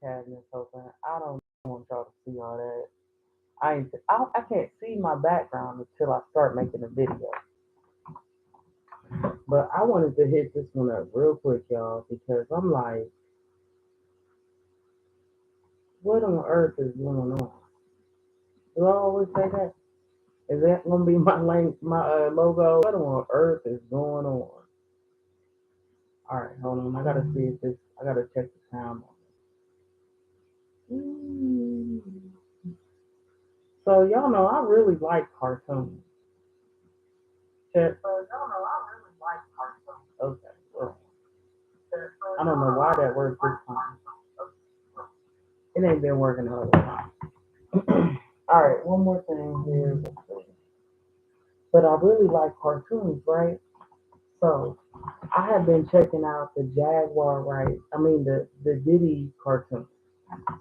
cabinets open. I don't want y'all to see all that. I can't see my background until I start making a video. But I wanted to hit this one up real quick, y'all, because I'm like, what on earth is going on? Do I always say that? Is that gonna be my logo? What on earth is going on? All right, hold on. I gotta see if this. I gotta check the time. Mm. So y'all know I really like cartoons. Check. So y'all know I really like cartoons. Okay. Well, I don't know why that worked this time. It ain't been working the other time. All right, one more thing here. But I really like cartoons, right? So I have been checking out the Jaguar, right? I mean the Diddy cartoon.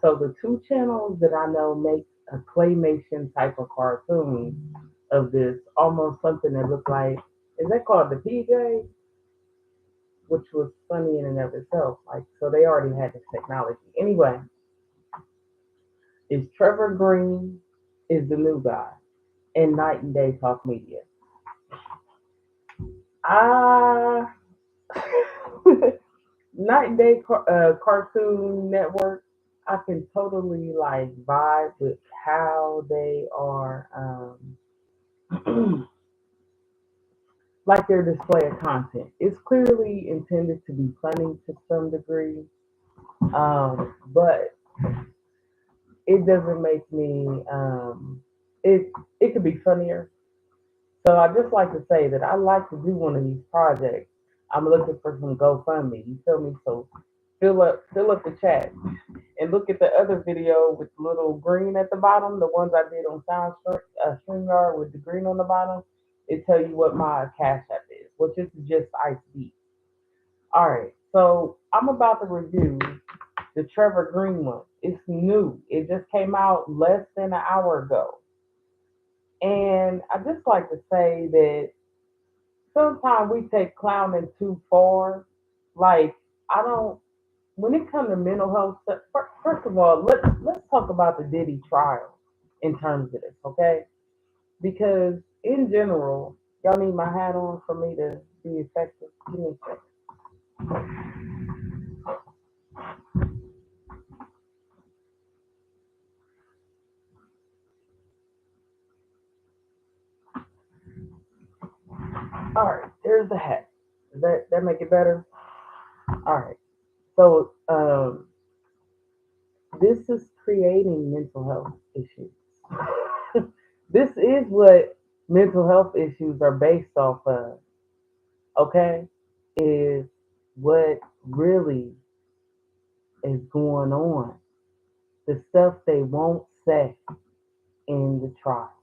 So the two channels that I know make a claymation type of cartoon of this, almost something that looked like, is that called the PJ? Which was funny in and of itself. Like, so they already had this technology. Anyway, is Trevor Green is the new guy in Night and Day Talk Media. Ah, Night and Day Cartoon Network. I can totally like vibe with how they are, like their display of content. It's clearly intended to be funny to some degree, but it doesn't make me. It could be funnier. So I just like to say that I like to do one of these projects. I'm looking for some GoFundMe. You feel me? So fill up the chat and look at the other video with little green at the bottom. The ones I did on StreamYard with the green on the bottom. It tell you what my cash app is, which is just Ice Beat. All right, so I'm about to review the Trevor Green one. It's new. It just came out less than an hour ago. And I just like to say that sometimes we take clowning too far. Like, I don't, when it comes to mental health stuff, first of all, let's talk about the Diddy trial in terms of this, okay? Because in general, y'all need my hat on for me to be effective. Give me a second. All right, there's the hat. Does that make it better? All right. So this is creating mental health issues. This is what mental health issues are based off of. Okay, is what really is going on. The stuff they won't say in the trial.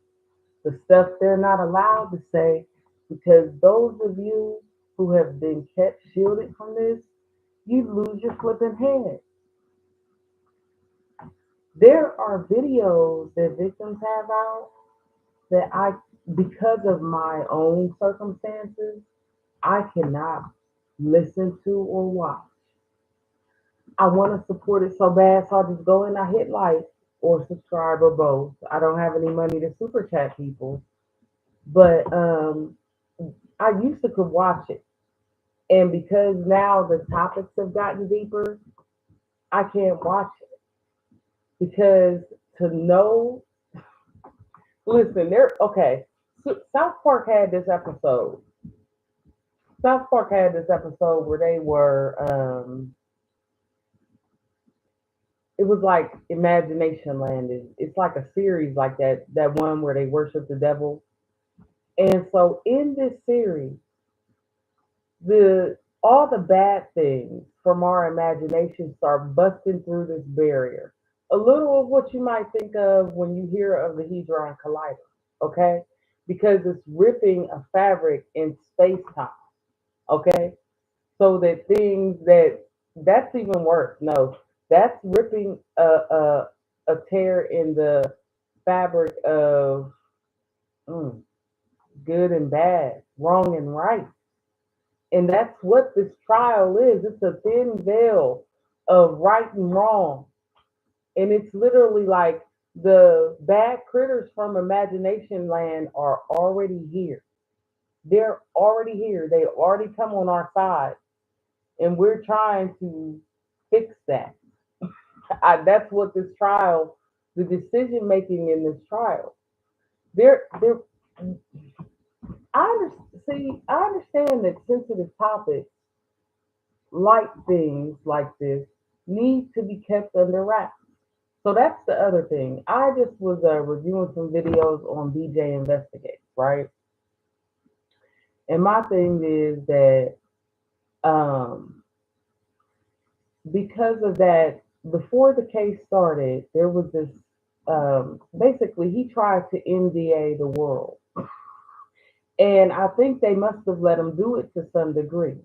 The stuff they're not allowed to say because those of you who have been kept shielded from this, you lose your flipping head. There are videos that victims have out that because of my own circumstances, I cannot listen to or watch. I want to support it so bad, so I just go and I hit like or subscribe or both. I don't have any money to super chat people, but I used to could watch it, and because now the topics have gotten deeper, I can't watch it because to know. Listen, they're okay. So South Park had this episode. South Park had this episode where they were. It was like Imagination Land. It's like a series like that. That one where they worship the devil. And so in this series, the all the bad things from our imagination start busting through this barrier. A little of what you might think of when you hear of the Hadron Collider, okay? Because it's ripping a fabric in space time, okay? So that things that's even worse. No, that's ripping a tear in the fabric of mm, good and bad, wrong and right. And that's what this trial is. It's a thin veil of right and wrong. And it's literally like the bad critters from Imagination Land are already here. They're already here. They already come on our side, and we're trying to fix that. That's what this trial, the decision making in this trial, they're. I understand that sensitive topics like things like this need to be kept under wraps. So that's the other thing. I just was reviewing some videos on BJ Investigates, right? And my thing is that um, because of that, before the case started, there was this. Basically, he tried to NDA the world, and I think they must have let him do it to some degree.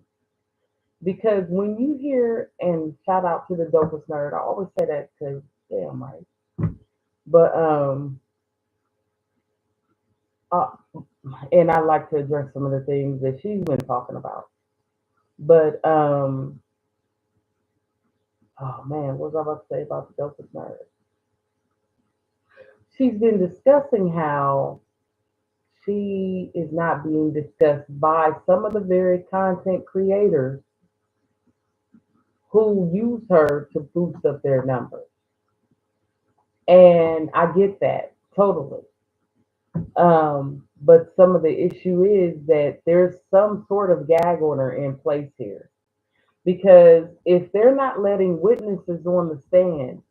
Because when you hear, and shout out to the dopest nerd, I always say that because damn right. But uh, and I like to address some of the things that she's been talking about. But oh man, what was I about to say about the dopest nerd? She's been discussing how she is not being discussed by some of the very content creators who use her to boost up their numbers. And I get that totally. But some of the issue is that there's some sort of gag order in place here. Because if they're not letting witnesses on the stand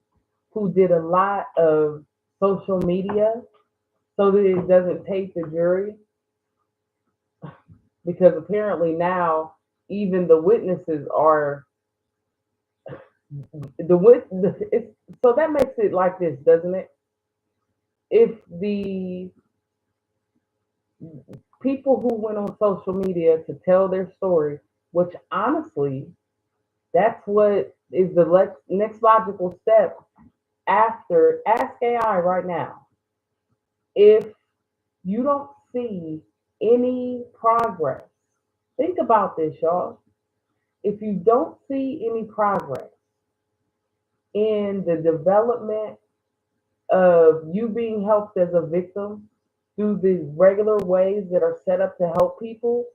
who did a lot of social media so that it doesn't taint the jury, because apparently now even the witnesses are the wit. It's, so that makes it like this, doesn't it? If the people who went on social media to tell their story, which honestly, that's what is the next logical step after Ask AI right now. If you don't see any progress, think about this, y'all. If you don't see any progress in the development of you being helped as a victim through the regular ways that are set up to help people,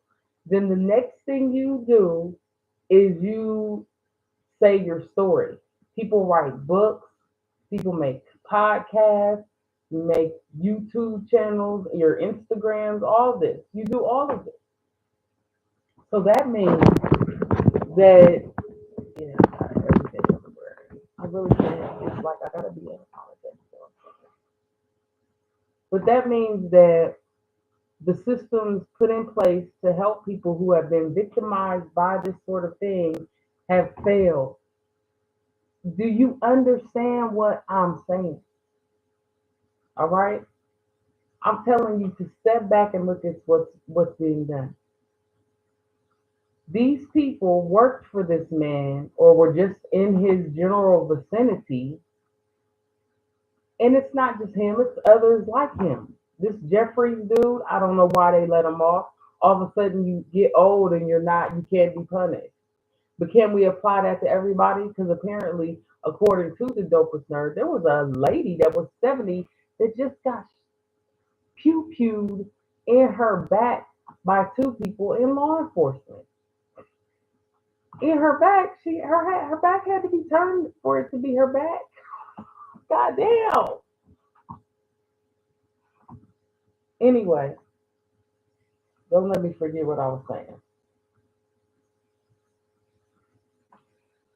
then the next thing you do is you say your story. People write books, people make podcasts, you make YouTube channels, your Instagrams, all this. You do all of it. So that means that, yeah, everything everywhere. I really can't. It's like I gotta be unapologetic. But that means that the systems put in place to help people who have been victimized by this sort of thing have failed. Do you understand what I'm saying? All right. I'm telling you to step back and look at what's being done. These people worked for this man or were just in his general vicinity, and it's not just him; it's others like him. This Jeffries dude, I don't know why they let him off. All of a sudden, you get old and you can't be punished. But can we apply that to everybody? Because apparently, according to the dopest nerd, there was a lady that was 70 that just got pew pewed in her back by two people in law enforcement. In her back, her back had to be turned for it to be her back. God damn. Anyway, don't let me forget what I was saying.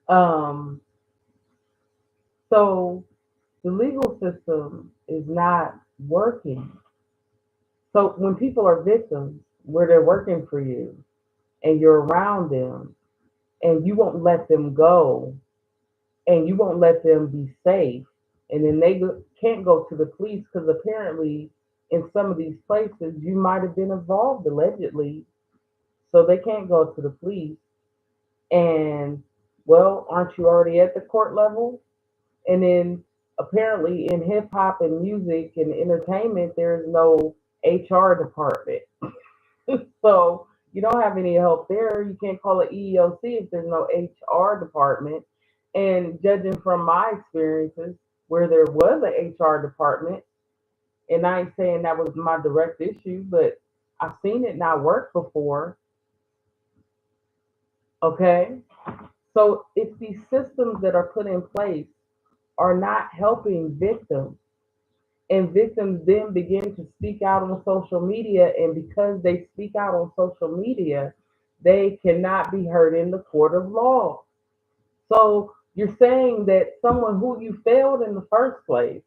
Um, so the legal system is not working. So when people are victims, where they're working for you and you're around them and you won't let them go and you won't let them be safe, and then they can't go to the police because apparently in some of these places you might have been involved allegedly, so they can't go to the police. And well, aren't you already at the court level? And then apparently in hip hop and music and entertainment, there's no HR department. So you don't have any help there. You can't call it EEOC if there's no HR department. And judging from my experiences, where there was a HR department, and I ain't saying that was my direct issue, but I've seen it not work before. Okay, so if these systems that are put in place are not helping victims, and victims then begin to speak out on social media, and because they speak out on social media, they cannot be heard in the court of law. So you're saying that someone who you failed in the first place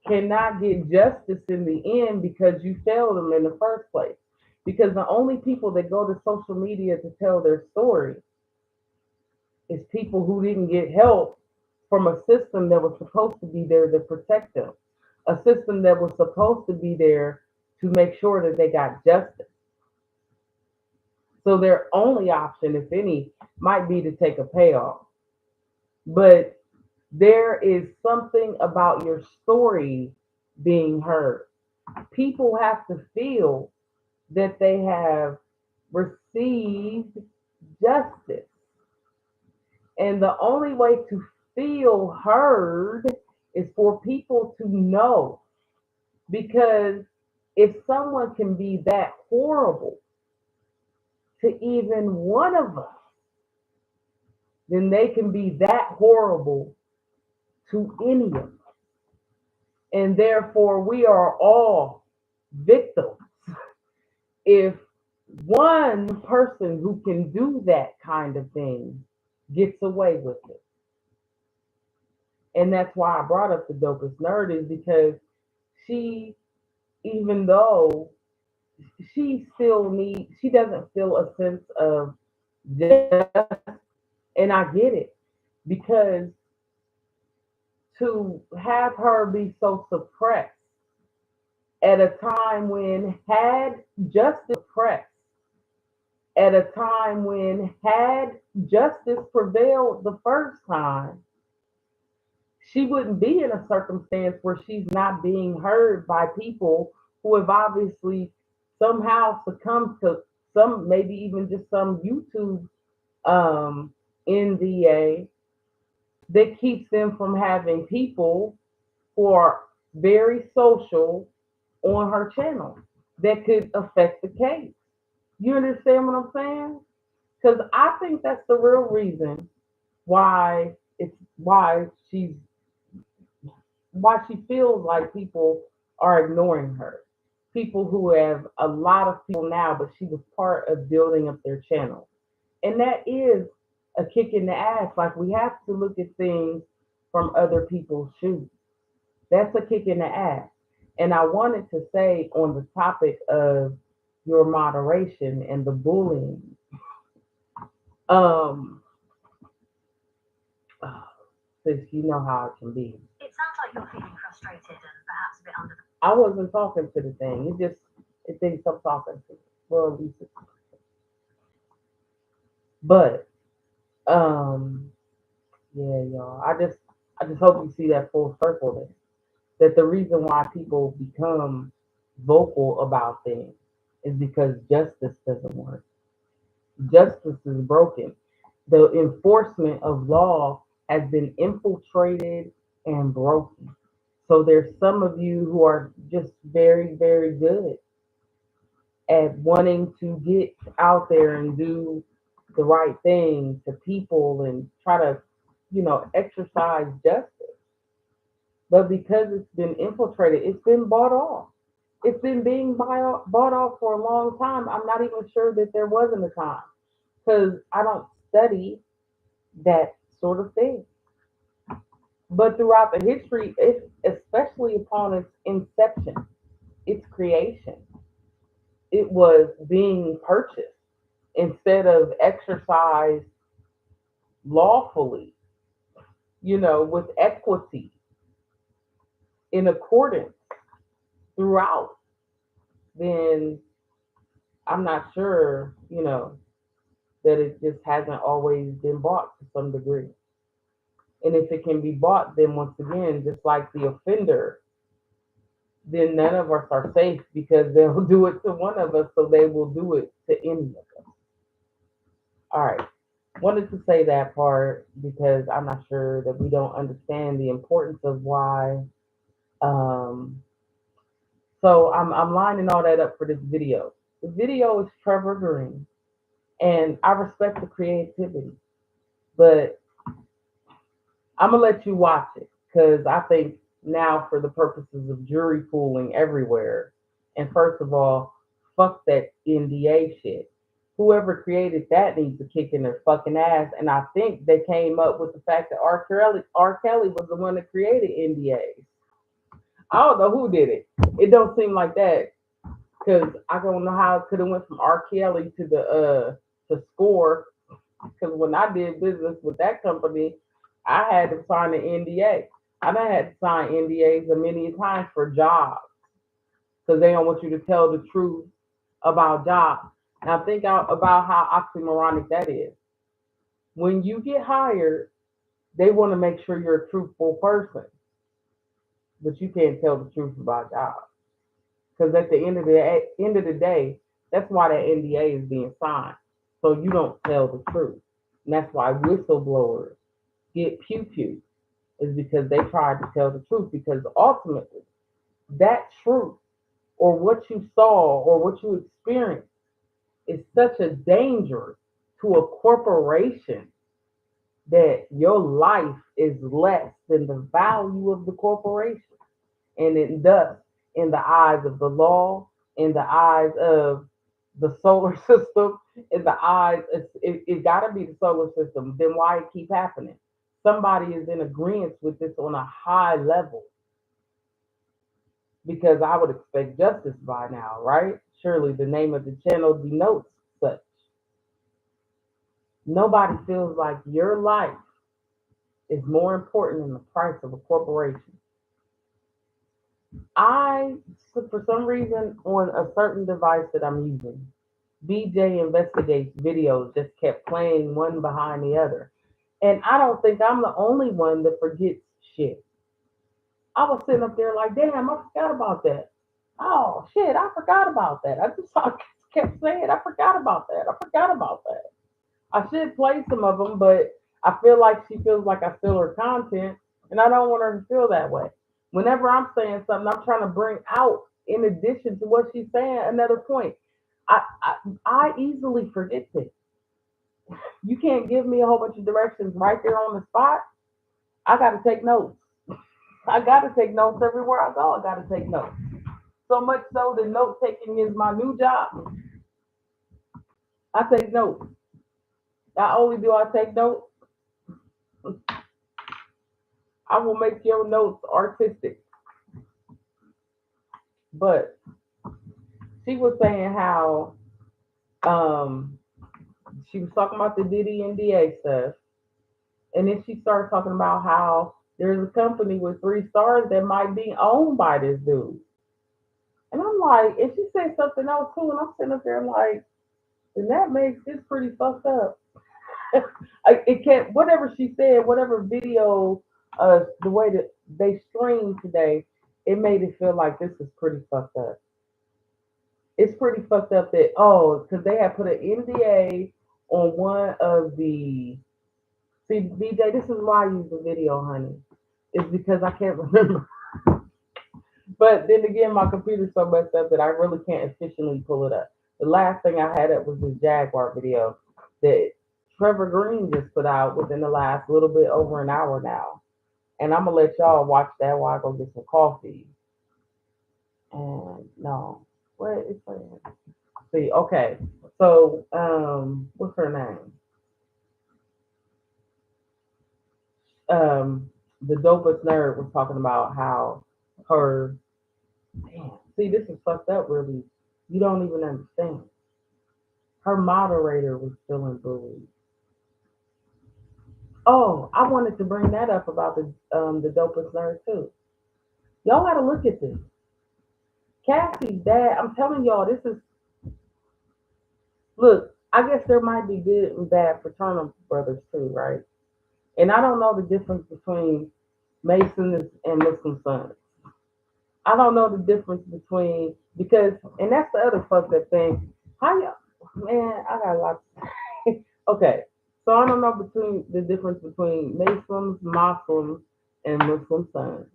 cannot get justice in the end because you failed them in the first place. Because the only people that go to social media to tell their story is people who didn't get help from a system that was supposed to be there to protect them, a system that was supposed to be there to make sure that they got justice. So their only option, if any, might be to take a payoff. But there is something about your story being heard. People have to feel that they have received justice. And the only way to feel heard is for people to know. Because if someone can be that horrible to even one of us, then they can be that horrible to any of us. And therefore, we are all victims. If one person who can do that kind of thing gets away with it. And that's why I brought up the dopest nerd, is because she, even though she doesn't feel a sense of justice. And I get it, because to have her be so suppressed at a time when had justice pressed, at a time when had justice prevailed the first time, she wouldn't be in a circumstance where she's not being heard by people who have obviously somehow succumbed to some, maybe even just some YouTube um, NDA that keeps them from having people who are very social on her channel that could affect the case. You understand what I'm saying? Because I think that's the real reason why she feels like people are ignoring her. People who have a lot of people now, but she was part of building up their channel. And that is a kick in the ass. Like, we have to look at things from other people's shoes. That's a kick in the ass. And I wanted to say, on the topic of your moderation and the bullying, um, since you know how it can be. It sounds like you're feeling frustrated and perhaps a bit under the. I wasn't talking to the thing. It thinks I'm talking to it. Well, at least it's, but yeah, y'all. I just hope you see that full circle there. That the reason why people become vocal about things is because justice doesn't work. Justice is broken. The enforcement of law has been infiltrated and broken. So there's some of you who are just very, very good at wanting to get out there and do the right thing to people and try to, exercise justice. But because it's been infiltrated, it's been bought off. It's been being bought off for a long time. I'm not even sure that there wasn't a time, because I don't study that sort of thing. But throughout the history, especially upon its inception, its creation, it was being purchased instead of exercised lawfully, with equity, in accordance throughout. Then I'm not sure, that it just hasn't always been bought to some degree. And if it can be bought, then once again, just like the offender, then none of us are safe, because they'll do it to one of us, so they will do it to any of us. All right. Wanted to say that part because I'm not sure that we don't understand the importance of why. Um, so I'm lining all that up for this video. The video is Trevor Green, and I respect the creativity, but I'm gonna let you watch it because I think now, for the purposes of jury pooling everywhere, and first of all, fuck that NDA shit. Whoever created that needs to kick in their fucking ass. And I think they came up with the fact that R. Kelly was the one that created NDAs. I don't know who did it. It don't seem like that because I don't know how it could have went from R. Kelly to the to Score. Because when I did business with that company, I had to sign an NDA. I done had to sign NDAs a many times for jobs because they don't want you to tell the truth about jobs. Now think out about how oxymoronic that is. When you get hired, they want to make sure you're a truthful person, but you can't tell the truth about jobs. Because at the end of the day, that's why that NDA is being signed. So you don't tell the truth. And that's why whistleblowers get pew pew is because they tried to tell the truth. Because ultimately, that truth or what you saw or what you experienced is such a danger to a corporation that your life is less than the value of the corporation. And it thus, in the eyes of the law, in the eyes of the solar system, in the eyes, it got to be the solar system. Then why it keep happening? Somebody is in agreement with this on a high level because I would expect justice by now, right? Surely the name of the channel denotes such. Nobody feels like your life is more important than the price of a corporation. I, for some reason, on a certain device that I'm using, BJ Investigates videos just kept playing one behind the other. And I don't think I'm the only one that forgets shit. I was sitting up there like, damn, I forgot about that. Oh, shit, I forgot about that. I kept saying, I forgot about that. I forgot about that. I should play some of them, but I feel like she feels like I steal her content, and I don't want her to feel that way. Whenever I'm saying something, I'm trying to bring out, in addition to what she's saying, another point. I easily forget this. You can't give me a whole bunch of directions right there on the spot. I got to take notes. I got to take notes everywhere I go. I got to take notes. So much so that note taking is my new job. I take notes. Not only do I take notes, I will make your notes artistic. But she was saying how um, she was talking about the Diddy and DA stuff, and then she started talking about how there's a company with 3 stars that might be owned by this dude. And I'm like, and she said something else too, and I'm sitting up there like, and that makes this pretty fucked up. It can't, whatever she said, whatever video, the way that they streamed today, it made it feel like this is pretty fucked up. It's pretty fucked up that, oh, because they had put an NDA on one of the, see, DJ, this is why I use the video, honey. It's because I can't remember. But then again, my computer's so messed up that I really can't efficiently pull it up. The last thing I had up was this Jaguar video that Trevor Green just put out within the last little bit over an hour now. And I'm gonna let y'all watch that while I go get some coffee. And no, what is that? See, okay. So, what's her name? The dopest nerd was talking about how her, damn, see, this is fucked up, really. You don't even understand. Her moderator was feeling bullied. Oh, I wanted to bring that up about the dopest nerd too. Y'all got to look at this. Cassie's dad. I'm telling y'all, this is, look. I guess there might be good and bad fraternal brothers too, right? And I don't know the difference between Masons and Muslim sons. I don't know the difference between, because, and that's the other fucked up thing. How y'all, man, I got a lot. Okay, So I don't know between the difference between Muslims, and Muslim sons.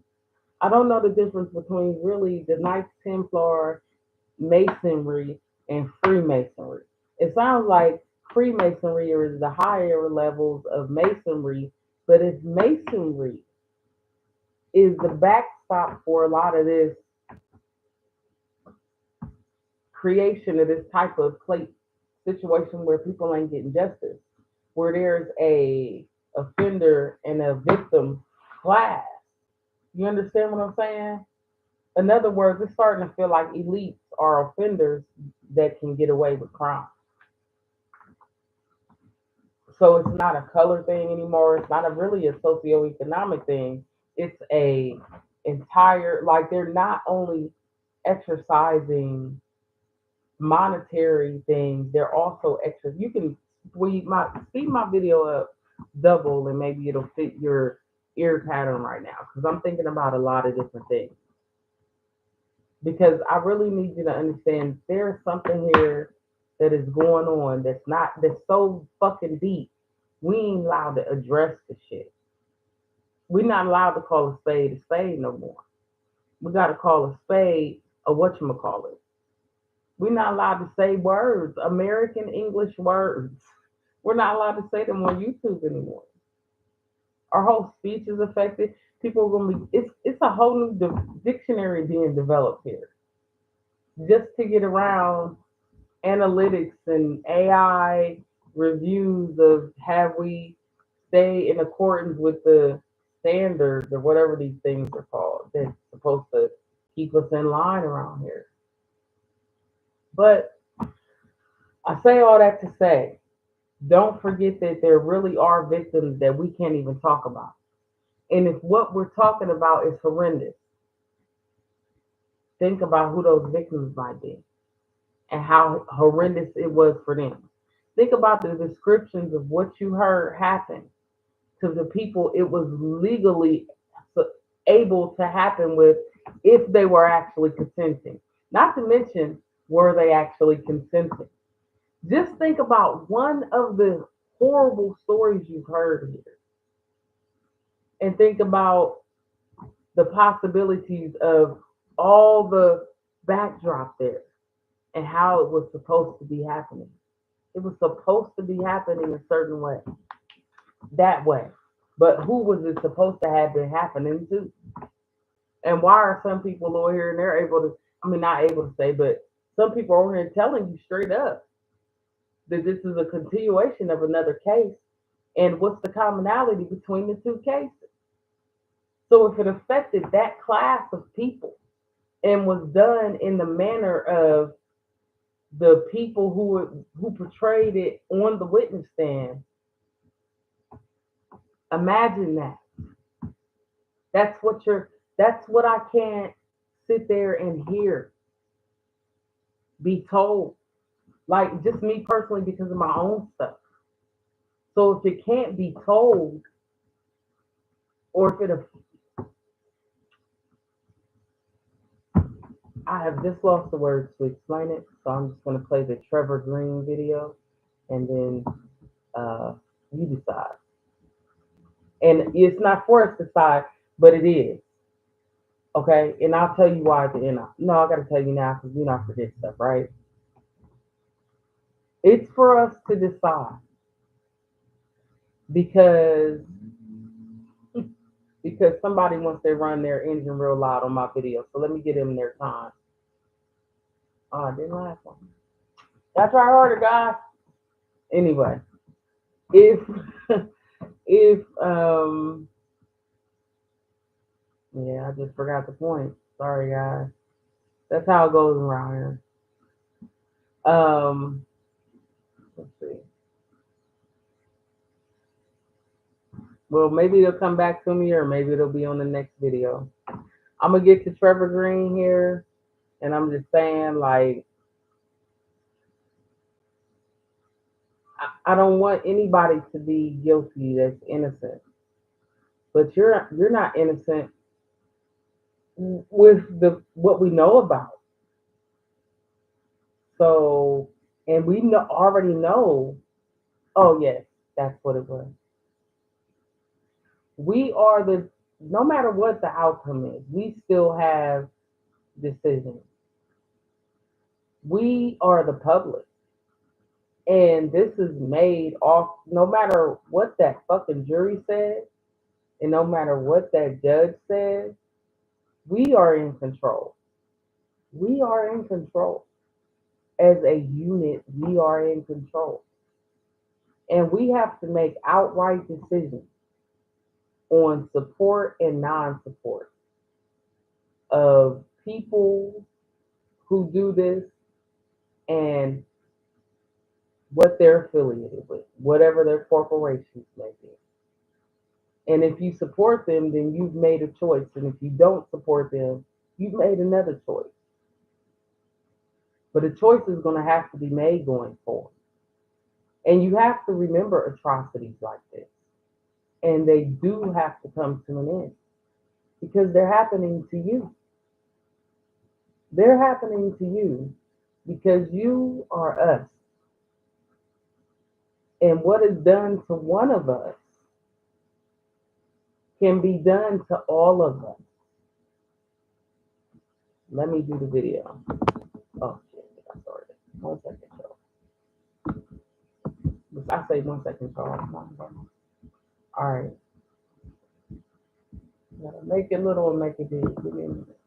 I don't know the difference between really the Knights Templar, Masonry, and Freemasonry. It sounds like Freemasonry is the higher levels of Masonry, but if Masonry is the backstop for a lot of this creation of this type of plate situation where people ain't getting justice, where there's a offender and a victim class. You understand what I'm saying? In other words, it's starting to feel like elites are offenders that can get away with crime. So it's not a color thing anymore. It's not a really a socioeconomic thing. It's a entire like they're not only exercising monetary things, they're also extra. You can speed my video up double and maybe it'll fit your ear pattern right now because I'm thinking about a lot of different things. Because I really need you to understand there's something here that is going on that's so fucking deep. We ain't allowed to address the shit. We're not allowed to call a spade no more. We gotta call a spade a whatchamacallit. We're not allowed to say words, American English words. We're not allowed to say them on YouTube anymore. Our whole speech is affected. People are gonna be. It's a whole new dictionary being developed here just to get around analytics and AI reviews of have we stay in accordance with the standards or whatever these things are called that's supposed to keep us in line around here. But I say all that to say, don't forget that there really are victims that we can't even talk about. And if what we're talking about is horrendous, think about who those victims might be and how horrendous it was for them. Think about the descriptions of what you heard happen to the people it was legally able to happen with if they were actually consenting. Not to mention, were they actually consenting? Just think about one of the horrible stories you've heard here and think about the possibilities of all the backdrop there and how it was supposed to be happening. It was supposed to be happening a certain way, that way. But who was it supposed to have been happening to? And why are some people over here and they're able to, I mean, not able to say, but some people over here telling you straight up that this is a continuation of another case. And what's the commonality between the two cases? So if it affected that class of people and was done in the manner of the people who portrayed it on the witness stand, imagine that. That's what you're. That's what I can't sit there and hear be told. Like just me personally because of my own stuff. So if it can't be told, or if it, I have just lost the words to explain it. So I'm just gonna play the Trevor Green video, and then you decide. And it's not for us to decide, but it is. Okay, and I'll tell you why at the end. No, I gotta tell you now because you not forget stuff, right? It's for us to decide because somebody wants to run their engine real loud on my video. So let me get them their time. Oh, I didn't laugh one. That's try harder, guys. Anyway, if if yeah, I just forgot the point. Sorry, guys. That's how it goes around here. Let's see. Well, maybe it'll come back to me, or maybe it'll be on the next video. I'm gonna get to Trevor Green here, and I'm just saying, like, I don't want anybody to be guilty that's innocent, but you're not innocent with the what we know about. So, and we know already know. Oh yes, That's what it was. We are the, no matter what the outcome is, we still have decisions. We are the public. And this is made off, no matter what that fucking jury says, and no matter what that judge says, we are in control. We are in control. As a unit, we are in control. And we have to make outright decisions on support and non support of people who do this and what they're affiliated with, whatever their corporations may be. And if you support them, then you've made a choice. And if you don't support them, you've made another choice. But a choice is going to have to be made going forward. And you have to remember atrocities like this. And they do have to come to an end because they're happening to you. They're happening to you because you are us. And what is done to one of us can be done to all of us. Let me do the video. Oh, shit, I started. 1 second, y'all. I say 1 second, y'all. All right. Gotta make it little and make it big. Give me a minute.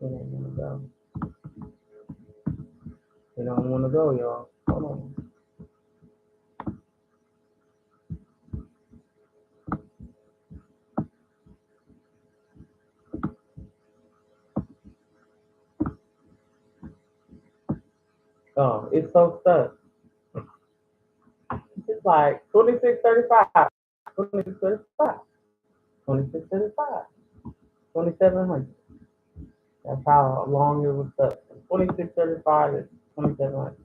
It ain't gonna go. It don't wanna go, y'all. Hold on. Oh, it's so stuck. It's like 2635, 2635, 2635, 2700. That's how long it was stuck. 2635 is 2700.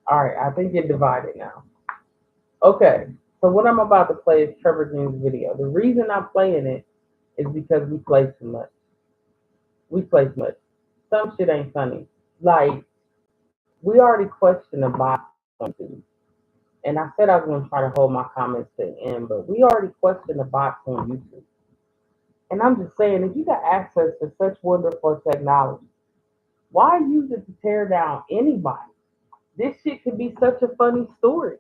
All right, I think it divided now. Okay, so what I'm about to play is Trevor Green's video. The reason I'm playing it is because we play too much. We play too much. Some shit ain't funny. Like, we already questioned the box on YouTube. And I said I was going to try to hold my comments to the end, but we already questioned the box on YouTube. And I'm just saying, if you got access to such wonderful technology, why use it to tear down anybody? This shit could be such a funny story.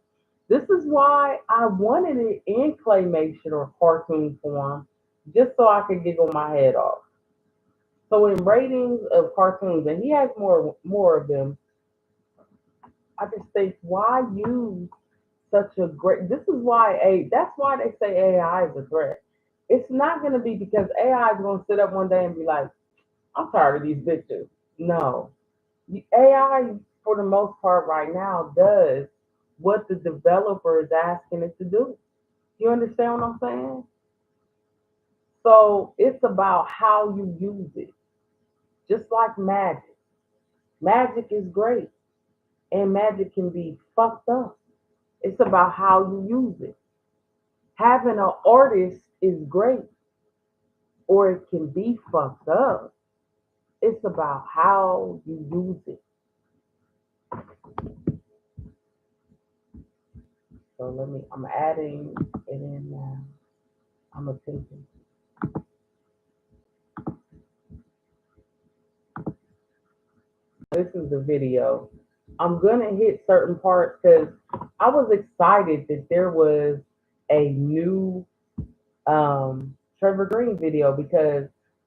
This is why I wanted it in claymation or cartoon form, just so I could giggle my head off. So in ratings of cartoons, and he has more of them, I just think why use such a great, this is why that's why they say AI is a threat. It's not gonna be because AI is gonna sit up one day and be like, I'm tired of these bitches. No. The AI for the most part right now does what the developer is asking it to do. You understand what I'm saying? So it's about how you use it. Just like magic. Magic is great. And magic can be fucked up. It's about how you use it. Having an artist is great, or it can be fucked up. It's about how you use it. So I'm adding it in now. I'm attempting. This is the video. I'm gonna hit certain parts because I was excited that there was a new Trevor Green video because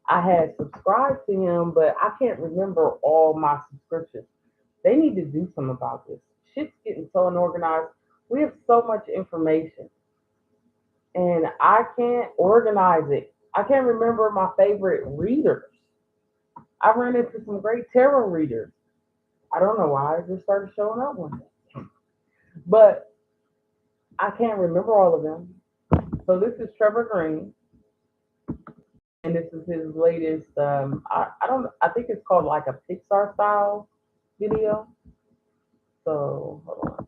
I had subscribed to him, but I can't remember all my subscriptions. They need to do something about this. Shit's getting so unorganized. We have so much information, and I can't organize it. I can't remember my favorite readers. I ran into some great tarot readers. I don't know why I just started showing up one day, but I can't remember all of them. So this is Trevor Green, and this is his latest. I don't. I think it's called like a Pixar style video. So hold on.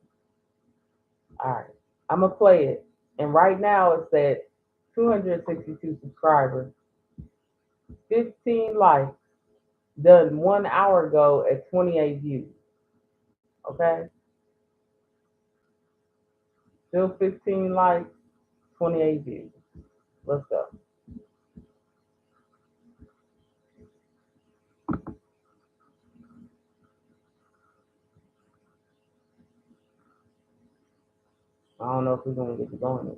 All right, I'm gonna play it, and right now it's at 262 subscribers, 15 likes, done 1 hour ago at 28 views. Okay, still 15 likes, 28 views. Let's go. I don't know if we're gonna get to going.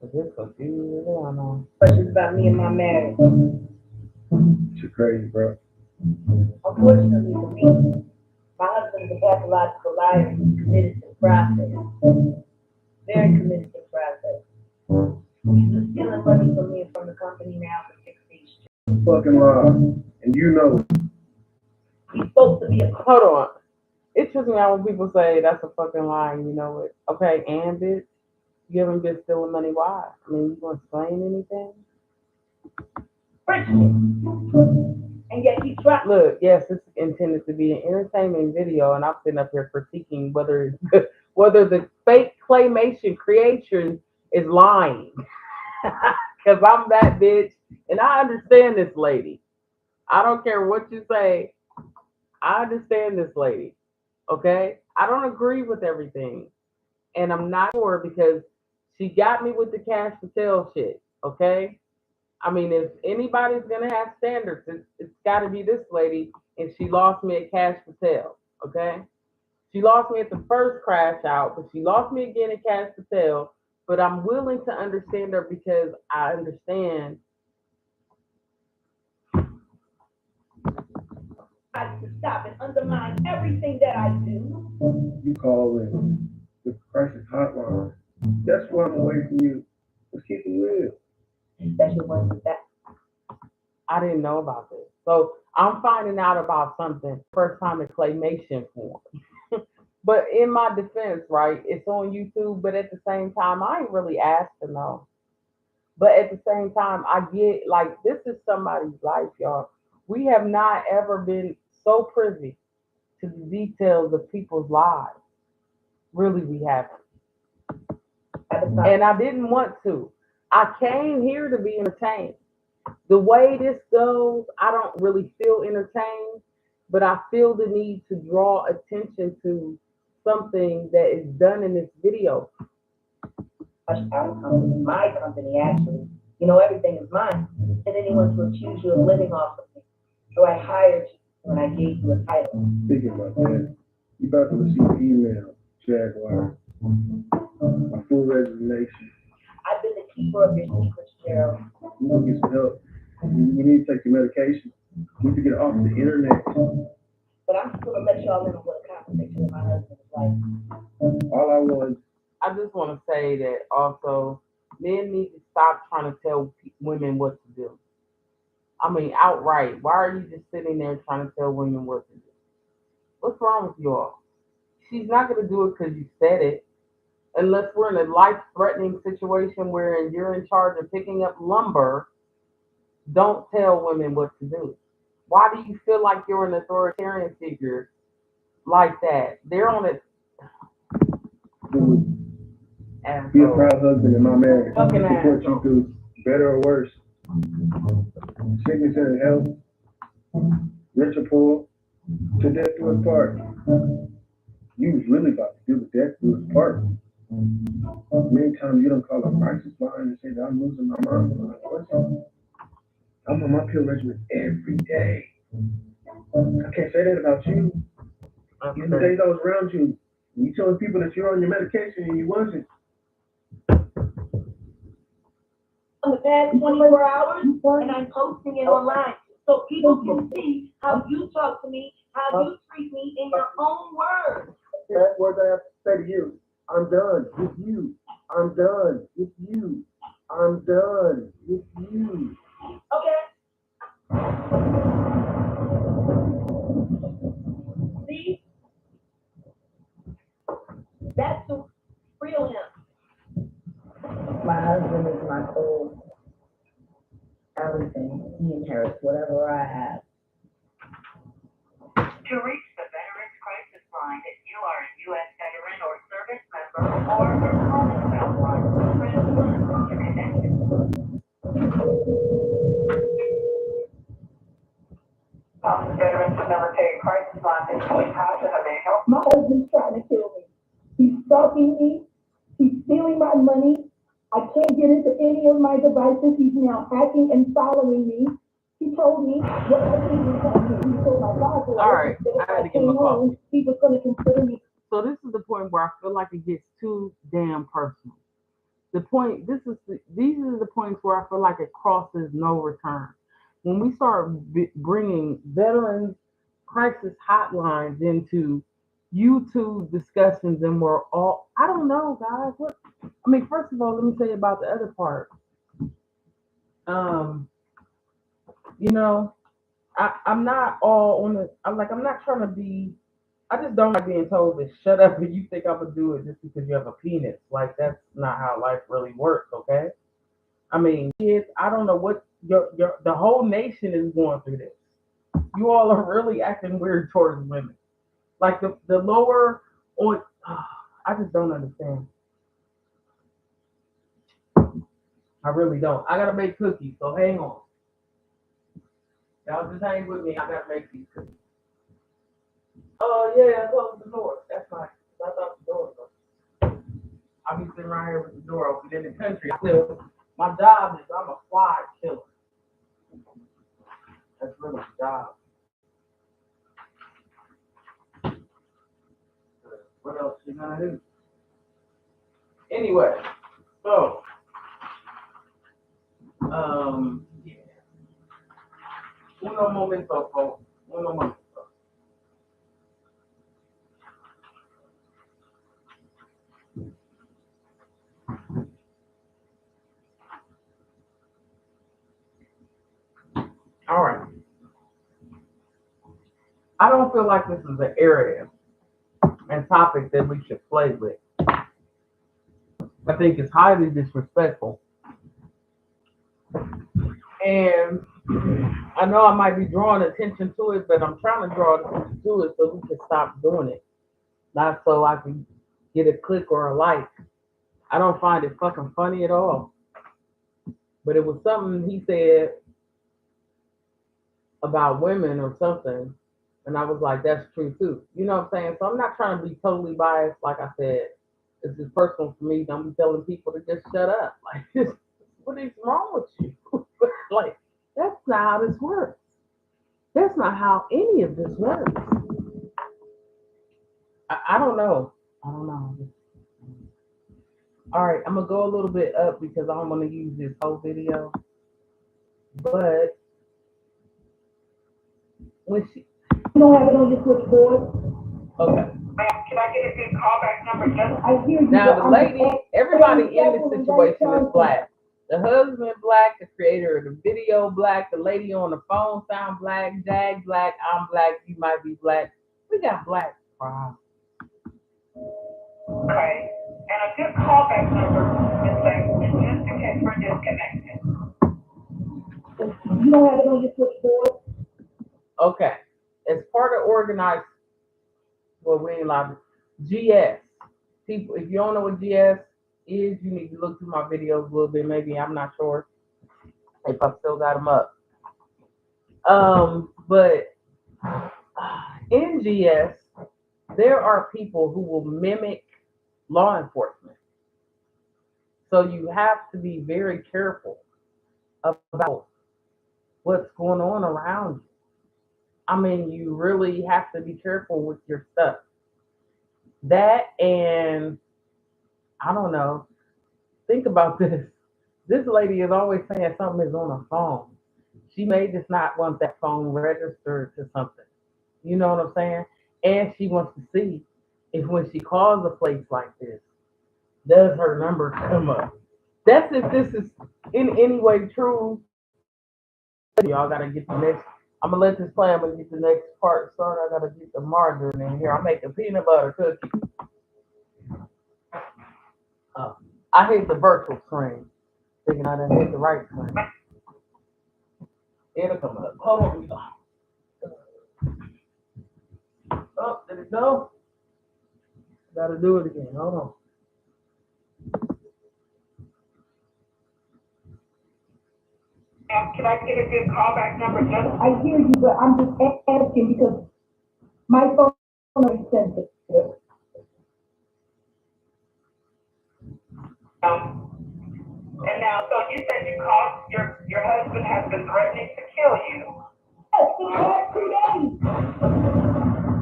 Is this confused? I don't know. Questions about me and my marriage. You're crazy, bro. Unfortunately for me, my husband is a pathological liar who's committed to the process. Very committed to the process. He's been stealing money from me and from the company now for 16 years. Fucking lie. And you know. He's supposed to be a Hold on. It trips me out when people say that's a fucking lie. You know it. Okay, and bitch, you haven't been stealing money. Why? I mean, you gonna explain anything? Christian. And yet he tried. Look, yes, it's intended to be an entertainment video, and I'm sitting up here critiquing whether whether the fake claymation creation is lying. Because I'm that bitch, and I understand this lady. I don't care what you say. I understand this lady. Okay, I don't agree with everything, and I'm not sure because she got me with the cash to tell shit. Okay, I mean, if anybody's gonna have standards, it's got to be this lady, and she lost me at Cash Patel. Okay, she lost me at the first crash out, but she lost me again at Cash Patel. But I'm willing to understand her because I understand. To stop and undermine everything that I do. You call in the crisis hotline. That's why I'm away from you. Let's keep it real. Especially when that. I didn't know about this, so I'm finding out about something first time in claymation form. But in my defense, right, it's on YouTube, but at the same time, I ain't really asked to know. But at the same time, I get like this is somebody's life, y'all. We have not ever been so privy to the details of people's lives. Really, we haven't. And I didn't want to. I came here to be entertained. The way this goes, I don't really feel entertained, but I feel the need to draw attention to something that is done in this video. Our company, my company, actually. You know, everything is mine. And then he wants to accuse you of living off of me. So I hired you when I gave you a title. Speaking about that, you about to receive an email, Jaguar. My full resignation. I've been the keeper of your secrets, Gerald. You need to get some help. You need to take your medication. You need to get off the internet. But I'm just going to let y'all in on what a conversation with my husband is like. All I want. I just want to say that also, men need to stop trying to tell women what to do. I mean, outright. Why are you just sitting there trying to tell women what to do? What's wrong with you all? She's not going to do it because you said it. Unless we're in a life-threatening situation where you're in charge of picking up lumber, don't tell women what to do. Why do you feel like you're an authoritarian figure like that? They're on it. Be a proud husband in my marriage. Fucking Support you through better or worse. Sickness and health, rich or poor, to death do us part. You was really about to do with death do us part. Many times you don't call a crisis line and say that I'm losing my mind. I'm on my pill regimen every day. I can't say that about you. Even the days I was around you, you telling people that you're on your medication and you wasn't. On the past 24 hours, and I'm posting it online so people can see how you talk to me, how you treat me in your own words. That's what I have to say to you. I'm done with you. I'm done with you. I'm done with you. Okay. See? That's to real him. My husband is my soul. Everything. He inherits whatever I have. To reach the Veterans Crisis Line, if you are a U.S. veteran or service member or are calling about one, press 1 to connect. stalking me. He's stealing my money. I can't get into any of my devices. He's now hacking and following me. He told me whatever he was going to do. He told my father All right, that if I had I to give him came a call. home, he was going to consider me. So this is the point where I feel like it gets too damn personal. The point, these are the points where I feel like it crosses no return. When we start bringing veterans crisis hotlines into YouTube discussions, and we're all, I don't know, guys. What I mean, first of all, let me tell you about the other part. Um, you know, I'm not all on the. I'm not trying to be. I just don't like being told to shut up and you think I'm gonna do it just because you have a penis. Like that's not how life really works, okay? I mean, kids, I don't know what your the whole nation is going through this. You all are really acting weird towards women. Like the lower on, I just don't understand. I really don't. I gotta make cookies, so hang on. Y'all just hang with me. I gotta make these cookies. Oh yeah, close the door. That's fine. I thought the door was open. I be sitting around here with the door open in the country. My job is I'm a fly killer. That's really my job. What else you gonna do? Anyway, so yeah. Uno momento, folks. Uno momento. All right. I don't feel like this is an area and topic that we should play with. I think it's highly disrespectful. And I know I might be drawing attention to it, but I'm trying to draw attention to it so we can stop doing it. Not so I can get a click or a like. I don't find it fucking funny at all. But it was something he said about women or something. And I was like, that's true too. You know what I'm saying? So I'm not trying to be totally biased. Like I said, this is personal for me. Don't be telling people to just shut up. Like, what is wrong with you? Like, that's not how this works. That's not how any of this works. I don't know. I don't know. All right, I'm gonna go a little bit up because I don't want to use this whole video. But when she, You don't have it on your switchboard. okay. Ma'am, can I get a good callback number just I hear you. Now but the I'm lady, just everybody in this asking situation is right black. The husband black, the creator of the video black, the lady on the phone sound black, Jag black, I'm black, you might be black. We got black problems. okay. And a good callback number, Miss Language, just in case we're disconnected. You don't have it on your switchboard. Okay. As part of organized, well, we ain't allowed to, GS. People, if you don't know what GS is, you need to look through my videos a little bit. Maybe I'm not sure if I still got them up. But in GS, there are people who will mimic law enforcement. So you have to be very careful about what's going on around you. I mean, you really have to be careful with your stuff. That and I don't know. Think about this. This lady is always saying something is on her phone. She may just not want that phone registered to something. You know what I'm saying? And she wants to see if when she calls a place like this, does her number come up? That's if this is in any way true. Y'all gotta get the next. I'm gonna let this play. I'm gonna get the next part started. I gotta get the margarine in here. I'm making peanut butter cookies. Uh, I hate the virtual screen. Thinking I didn't hit the right screen. It'll come up. Hold on. Oh, did it go? Gotta do it again. Hold on. Ma'am, can I get a good callback number just? I hear you, but I'm just asking because my phone is sensitive. And now, so you said you called your husband has been threatening to kill you. Yes, for the past 2 days.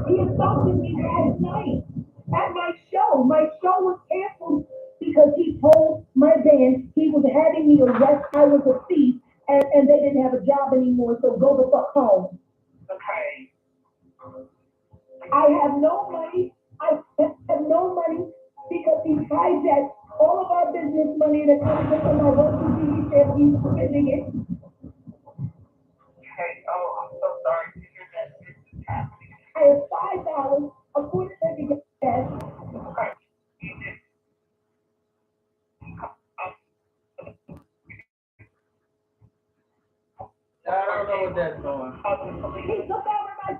He assaulted me last night at my show. My show was canceled because he told my band he was having me arrest. I was a thief, and they didn't have a job anymore, so go the fuck home. Okay. I have no money. I have no money because he hijacked all of our business money that comes in from our working TV chef. He's spending it. Okay. Oh, I'm so sorry to hear that this is happening. I have $5, a quarter tank of gas. Okay. You did. I don't know what that's going. Call the police. He took over my.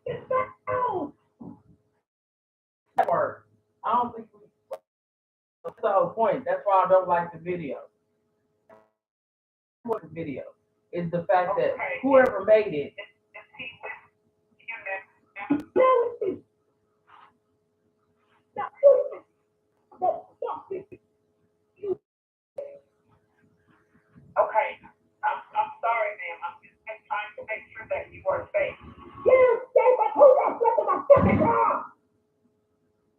Get back out! Work. I don't think we. That's the whole point. That's why I don't like the video. What the video is the fact that whoever made it. Is he with you now? No, it's not. Okay. I'm sorry, ma'am. I'm just trying to make sure that you are safe. Yes, Dave, I told you I slept in my fucking car.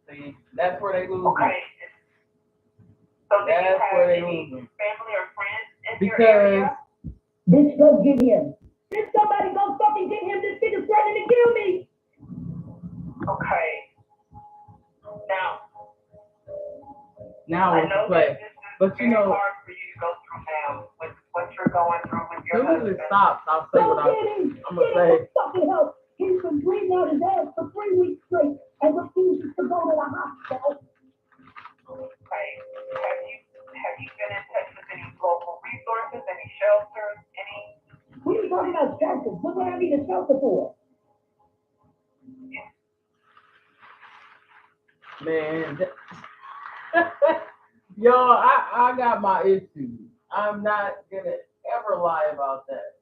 See, that's where they lose. Okay. So do you That's have where they any lose me. family or friends in your Because area? Bitch, go get him. Did somebody go fucking get him? This nigga's threatening to kill me. Okay. now I it's know a play. that this is But you very know, hard for you to go through now with what you're going through with as your soon as husband. it stops, I'll say Go what get him. I'm gonna Get him say. for fucking help. He's been bleeding out his ass for 3 weeks straight and refuses to go to the hospital. Okay. Have you been in touch with any local resources, any shelters, any? We were talking about shelters. What would I need a shelter for? Man, yo, I got my issues. I'm not gonna ever lie about that.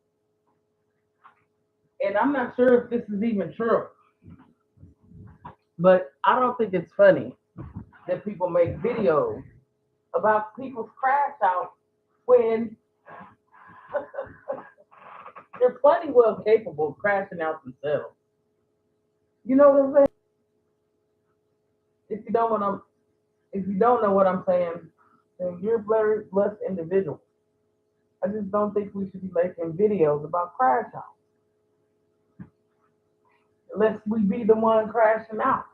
And I'm not sure if this is even true. But I don't think it's funny that people make videos about people's crash outs when they're plenty well capable of crashing out themselves. You know what I'm saying? If you don't what I'm if you don't know what I'm saying, then you're a very blessed individual. I just don't think we should be making videos about crash outs. Unless we be the one crashing out.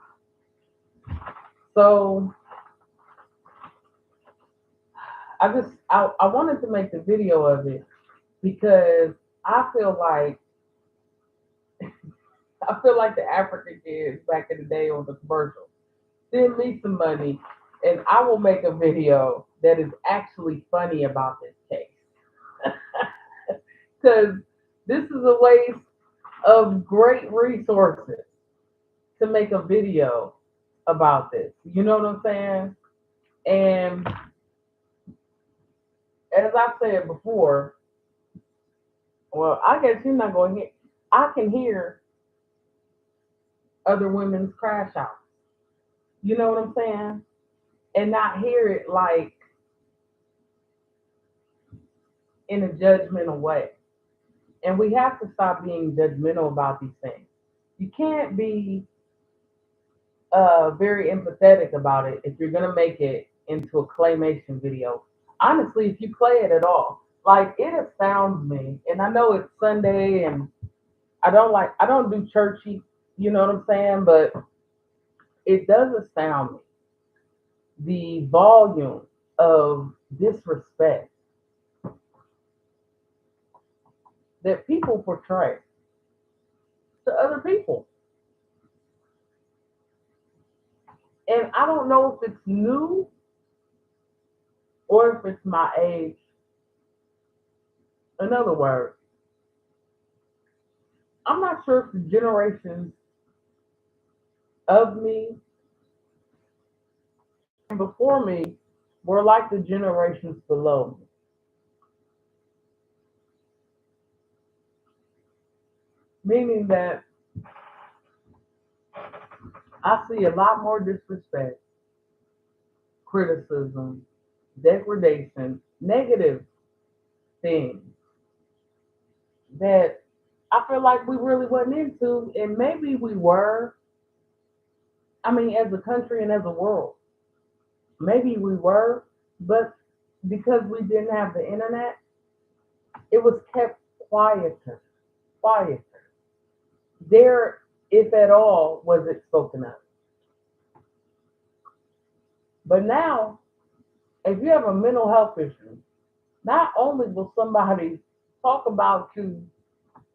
So I wanted to make the video of it because I feel like the African kids back in the day on the commercial. Send me some money and I will make a video that is actually funny about this case. Because this is a waste of great resources to make a video about this. You know what I'm saying? And as I said before, well, I guess you're not going to hear, I can hear other women's crash outs. You know what I'm saying? And not hear it like in a judgmental way. And we have to stop being judgmental about these things. You can't be very empathetic about it if you're gonna make it into a claymation video. Honestly, if you play it at all, like it astounds me, and I know it's Sunday, and I don't do churchy, you know what I'm saying, but it does astound me the volume of disrespect that people portray to other people. And I don't know if it's new or if it's my age. In other words, I'm not sure if the generations of me and before me were like the generations below me. Meaning that I see a lot more disrespect criticism, degradation, negative things that I feel like we really wasn't into, and maybe we were. I mean, as a country and as a world, maybe we were, but because we didn't have the internet, it was kept quieter, quieter. There, if at all, was it spoken of. But now, if you have a mental health issue, not only will somebody talk about you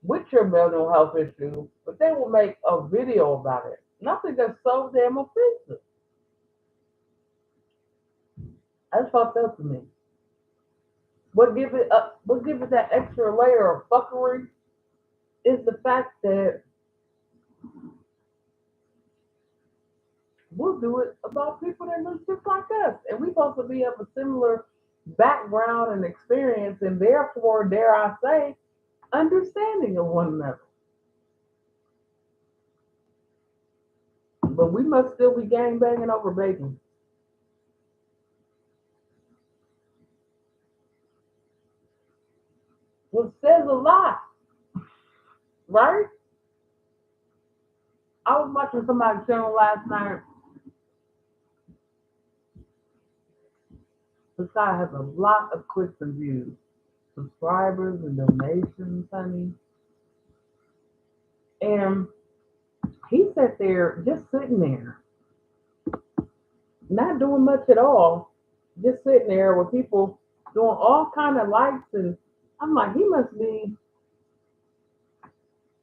with your mental health issue, but they will make a video about it. Nothing that's so damn offensive. That's fucked up to me. What give it that extra layer of fuckery is the fact that we'll do it about people that look just like us. And we're supposed to be of a similar background and experience, and therefore, dare I say, understanding of one another. But we must still be gang banging over bacon. Which says a lot, right? I was watching somebody's channel last night. This guy has a lot of clicks and views, subscribers and donations, honey. And he sat there just sitting there, not doing much at all, just sitting there with people doing all kind of likes, and I'm like, he must be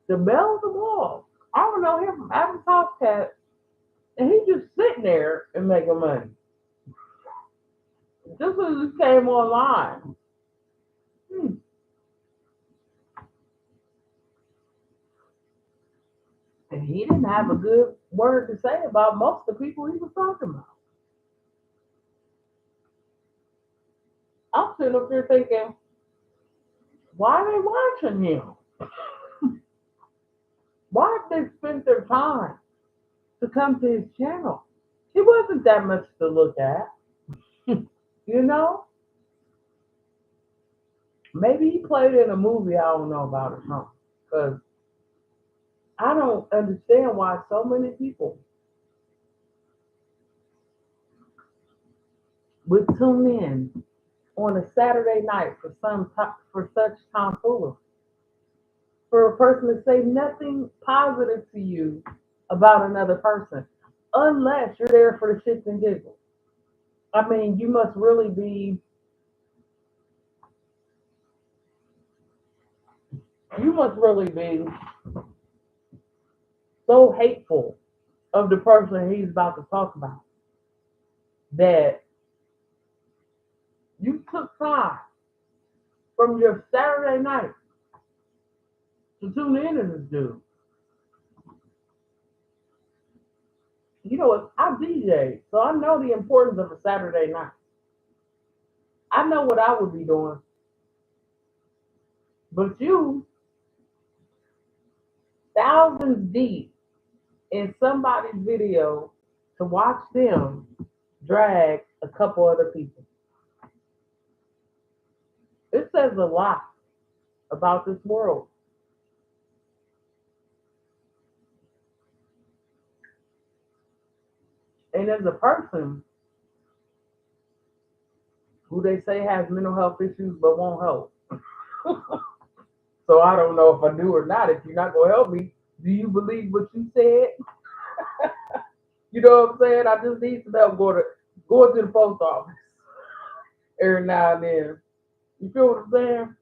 the belle of the ball. I don't know him from Adam's House Cat, and he just sitting there and making money. Just as he came online. Hmm. And he didn't have a good word to say about most of the people he was talking about. I'm sitting up there thinking, why are they watching him? Why have they spent their time to come to his channel? He wasn't that much to look at. You know? Maybe he played in a movie I don't know about or something. Because I don't understand why so many people would tune in on a Saturday night for such tomfoolery. For a person to say nothing positive to you about another person, unless you're there for the shits and giggles. I mean, you must really be so hateful of the person he's about to talk about that you took time from your Saturday night to tune in to this dude. You know what? I DJ, so I know the importance of a Saturday night. I know what I would be doing, but you, thousands deep in somebody's video to watch them drag a couple other people. It says a lot about this world. And as a person who they say has mental health issues but won't help. So I don't know if I do or not. If you're not gonna help me, do you believe what you said? You know what I'm saying? I just need some help going to the post office every now and then. You feel what I'm saying?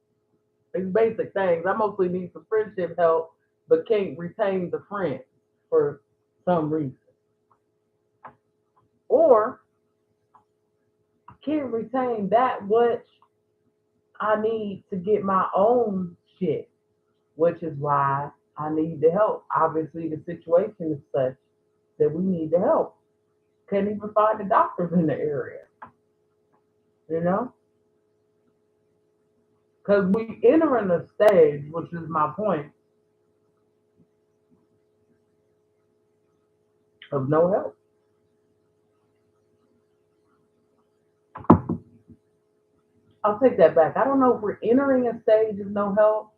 It's basic things. I mostly need some friendship help, but can't retain the friend for some reason. Or can't retain that which I need to get my own shit, which is why I need the help. Obviously, the situation is such that we need the help. Can't even find the doctors in the area, you know? Because we entering a stage, which is my point, of no help. I'll take that back. I don't know if we're entering a stage of no help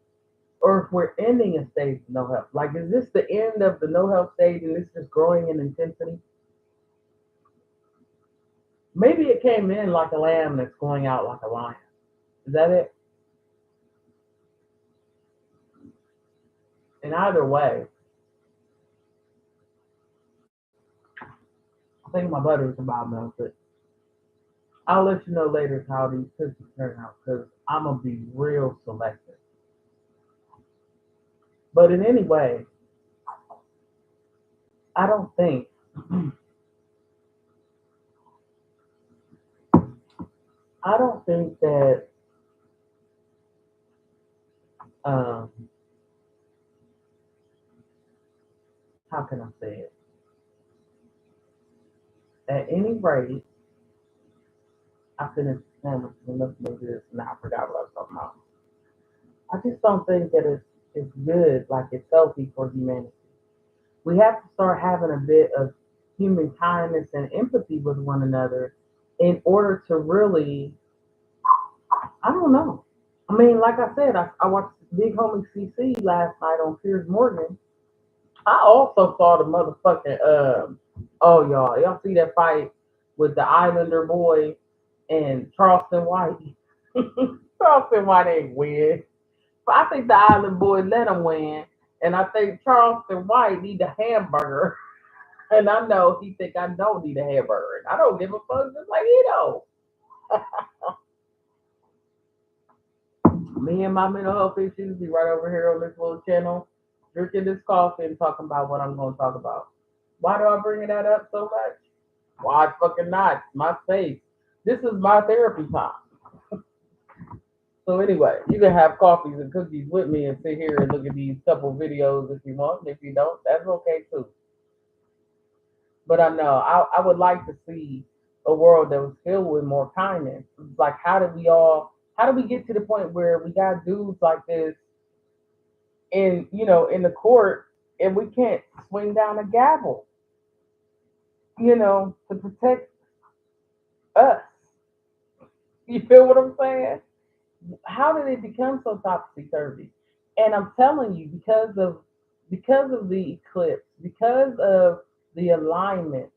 or if we're ending a stage of no help. Like, is this the end of the no help stage and it's just growing in intensity? Maybe it came in like a lamb that's going out like a lion. Is that it? In either way, I think my butter's about melted. I'll let you know later how these cookies turn out because I'm gonna be real selective. But in any way, I don't think I don't think that um, how can I say it? At any rate, I finished the sandwich and listening to this and I forgot what I was talking about. I just don't think that it's good, like it's healthy for humanity. We have to start having a bit of human kindness and empathy with one another in order to really, I don't know. I mean, like I said, I watched Big Homie CC last night on Piers Morgan. I also saw the motherfucking oh y'all see that fight with the Islander boy and Charleston White. Charleston White ain't win. But I think the Island boy let him win. And I think Charleston White need a hamburger. And I know he think I don't need a hamburger. And I don't give a fuck just like he don't. Me and my mental health issues be right over here on this little channel, drinking this coffee and talking about what I'm gonna talk about. Why do I bring that up so much? Why fucking not? It's my space. This is my therapy time. So anyway, you can have coffees and cookies with me and sit here and look at these couple videos if you want. If you don't, that's okay too. But I know I would like to see a world that was filled with more kindness. Like how do we get to the point where we got dudes like this in in the court and we can't swing down a gavel, to protect us. You feel what I'm saying? How did it become so topsy turvy? And I'm telling you, because of the eclipse, because of the alignment,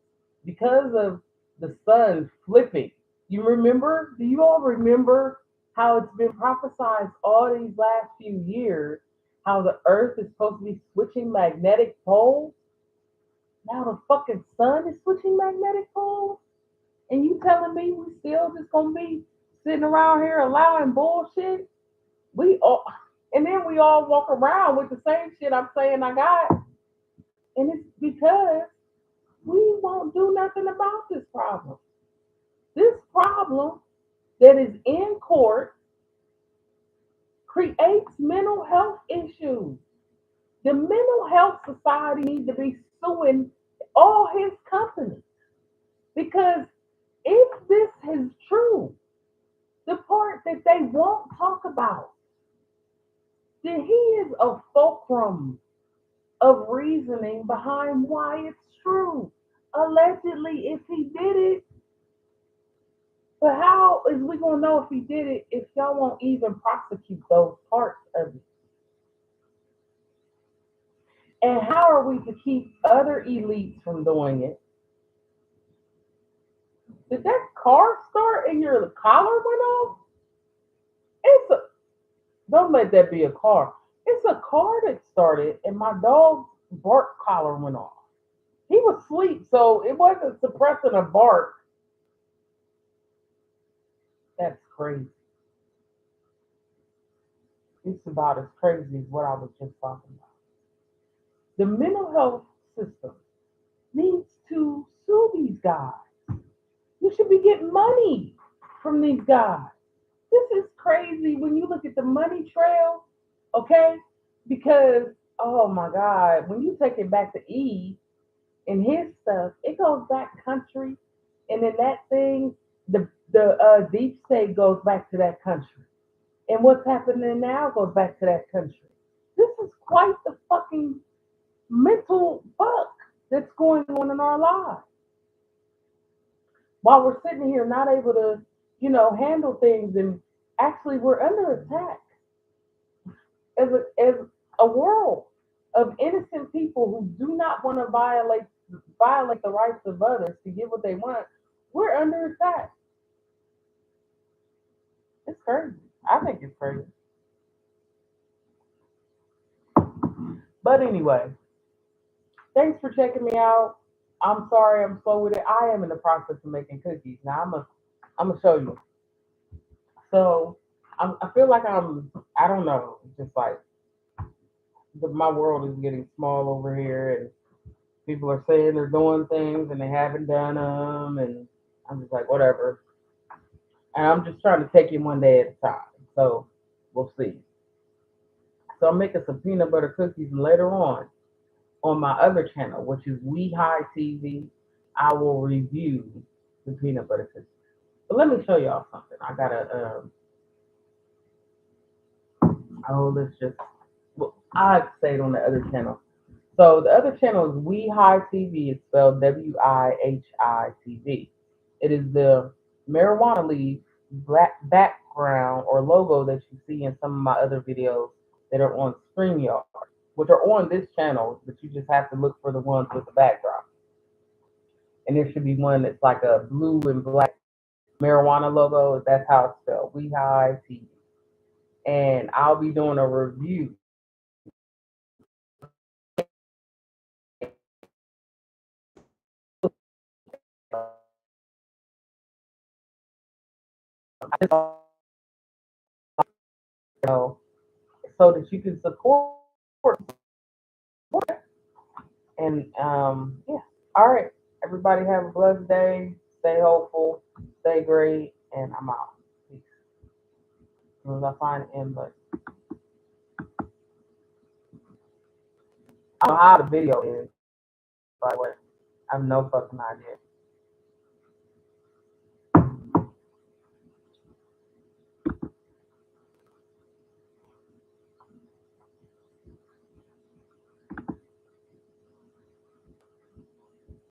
because of the sun flipping. You remember? Do you all remember how it's been prophesized all these last few years? How the Earth is supposed to be switching magnetic poles? Now the fucking sun is switching magnetic poles, and you telling me we still just gonna be sitting around here allowing bullshit? We all, and then we all walk around with the same shit I'm saying I got, and it's because we won't do nothing about this problem. This problem that is in court creates mental health issues. The mental health society needs to be suing all his companies because if this is true, the part that they won't talk about, then he is a fulcrum of reasoning behind why it's true. Allegedly, if he did it, but how is we gonna know if he did it if y'all won't even prosecute those parts of it? And how are we to keep other elites from doing it? Did that car start and your collar went off? It's a don't let that be a car. It's a car that started and my dog's bark collar went off. He was asleep, so it wasn't suppressing a bark. That's crazy. It's about as crazy as what I was just talking about. The mental health system needs to sue these guys. You should be getting money from these guys. This is crazy when you look at the money trail, okay? Because, oh my God, when you take it back to E and his stuff, it goes back country. And then that thing, the deep state goes back to that country. And what's happening now goes back to that country. This is quite the fucking mental fuck that's going on in our lives. While we're sitting here not able to, handle things and Actually, we're under attack as a world of innocent people who do not want to violate the rights of others to get what they want. We're under attack. It's crazy. I think it's crazy. But anyway, thanks for checking me out. I'm sorry I'm slow with it. I am in the process of making cookies. Now I'm gonna show you. So I feel like I don't know, just like my world is getting small over here, and people are saying they're doing things and they haven't done them, and I'm just like whatever. And I'm just trying to take it one day at a time. So we'll see. So I'm making some peanut butter cookies, and later on my other channel, which is We High TV, I will review the peanut butter cookies. But let me show y'all something. I gotta oh, let's just well, I say it on the other channel. So the other channel is We High TV. It's spelled WIHI TV. It is the marijuana leaf black background or logo that you see in some of my other videos that are on StreamYard, which are on this channel, but you just have to look for the ones with the backdrop. And there should be one that's like a blue and black marijuana logo. That's how it's spelled. We High TV. And I'll be doing a review. So that you can support. And yeah. All right. Everybody have a blessed day. Stay hopeful. Stay great. And I'm out. Peace. As soon as I find the invite. I don't know how the video is, by the way. I have no fucking idea.